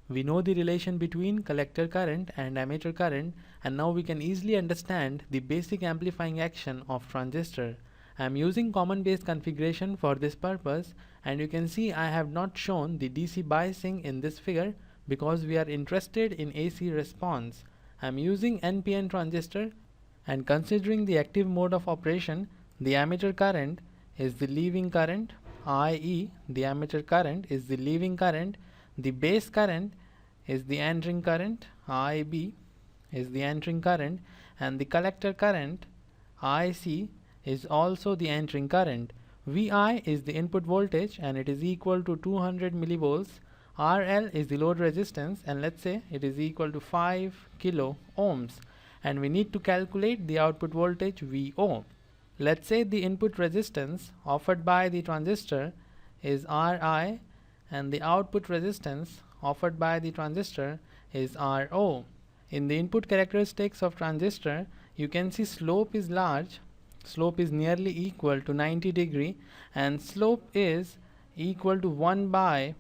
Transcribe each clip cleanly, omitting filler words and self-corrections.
We know the relation between collector current and emitter current, and now we can easily understand the basic amplifying action of transistor. I am using common base configuration for this purpose, and you can see I have not shown the DC biasing in this figure because we are interested in AC response. I am using NPN transistor, and considering the active mode of operation, the emitter current is the leaving current, i.e. the emitter current is the leaving current, the base current is the entering current, IB is the entering current, and the collector current, IC, is also the entering current. VI is the input voltage and it is equal to 200 millivolts. RL is the load resistance, and let's say it is equal to 5 kilo ohms, and we need to calculate the output voltage VO. Let's say the input resistance offered by the transistor is Ri and the output resistance offered by the transistor is Ro. In the input characteristics of transistor, you can see slope is large, slope is nearly equal to 90 degree, and slope is equal to 1 by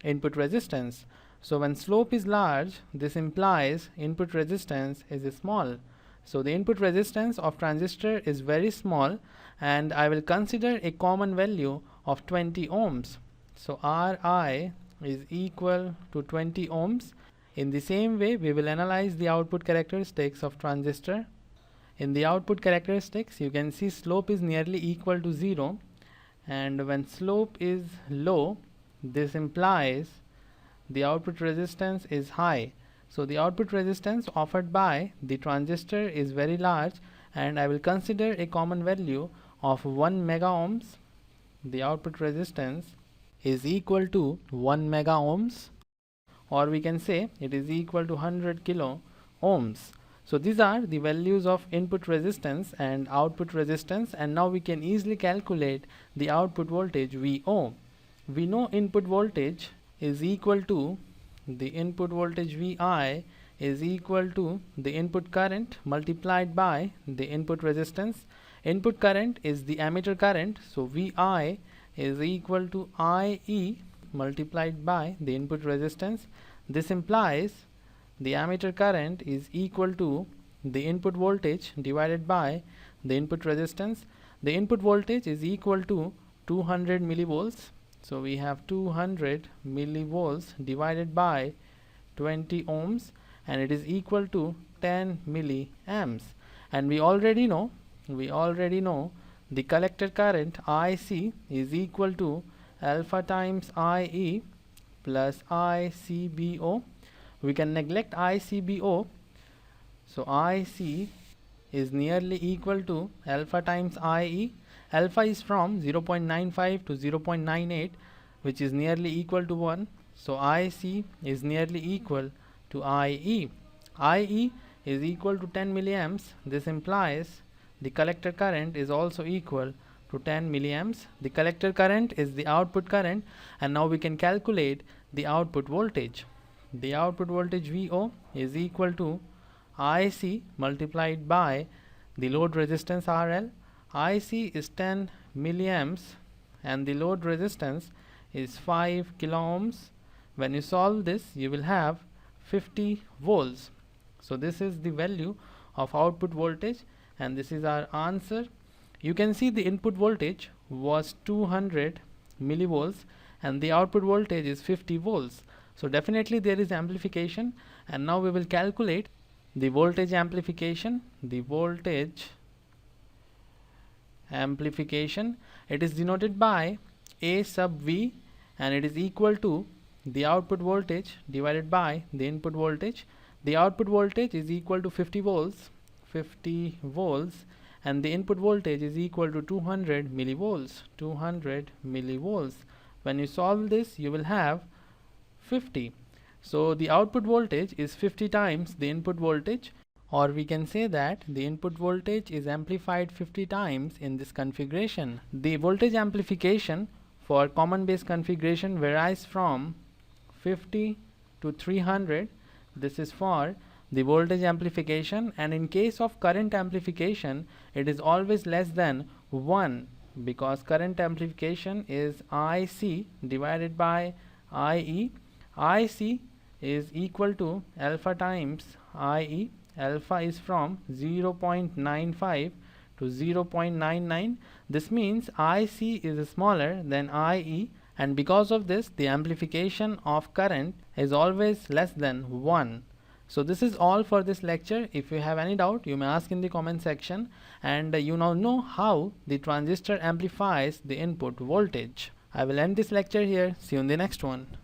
input resistance. So when slope is large, this implies input resistance is small. So the input resistance of transistor is very small, and I will consider a common value of 20 ohms. So Ri is equal to 20 ohms. In the same way, we will analyze the output characteristics of transistor. In the output characteristics, you can see slope is nearly equal to 0, and when slope is low, this implies the output resistance is high. So the output resistance offered by the transistor is very large, and I will consider a common value of 1 mega ohms. The output resistance is equal to 1 mega ohms, or we can say it is equal to 100 kilo ohms. So these are the values of input resistance and output resistance, and now we can easily calculate the output voltage VO. We know input voltage is equal to the input voltage Vi is equal to the input current multiplied by the input resistance. Input current is the emitter current, so Vi is equal to IE multiplied by the input resistance. This implies the emitter current is equal to the input voltage divided by the input resistance. The input voltage is equal to 200 millivolts. So we have 200 millivolts divided by 20 ohms, and it is equal to 10 milliamps. And we already know the collector current IC is equal to alpha times IE plus ICBO. We can neglect ICBO, so IC is nearly equal to alpha times IE. Alpha is from 0.95 to 0.98, which is nearly equal to 1. So IC is nearly equal to IE. IE is equal to 10 milliamps. This implies the collector current is also equal to 10 milliamps. The collector current is the output current, and now we can calculate the output voltage. The output voltage VO is equal to IC multiplied by the load resistance RL. IC is 10 milliamps and the load resistance is 5 kilo ohms. When you solve this, you will have 50 volts. So this is the value of output voltage, and this is our answer. You can see the input voltage was 200 millivolts and the output voltage is 50 volts. So definitely there is amplification, and now we will calculate the voltage amplification. The voltage amplification, it is denoted by A sub V, and it is equal to the output voltage divided by the input voltage. The output voltage is equal to 50 volts, and the input voltage is equal to 200 millivolts. When you solve this, you will have 50. So the output voltage is 50 times the input voltage, or we can say that the input voltage is amplified 50 times in this configuration. The voltage amplification for common base configuration varies from 50 to 300. This is for the voltage amplification, and in case of current amplification, it is always less than 1, because current amplification is IC divided by IE. IC is equal to alpha times IE. Alpha is from 0.95 to 0.99. This means IC is smaller than IE, and because of this the amplification of current is always less than 1. So this is all for this lecture. If you have any doubt, you may ask in the comment section, and you now know how the transistor amplifies the input voltage. I will end this lecture here. See you in the next one.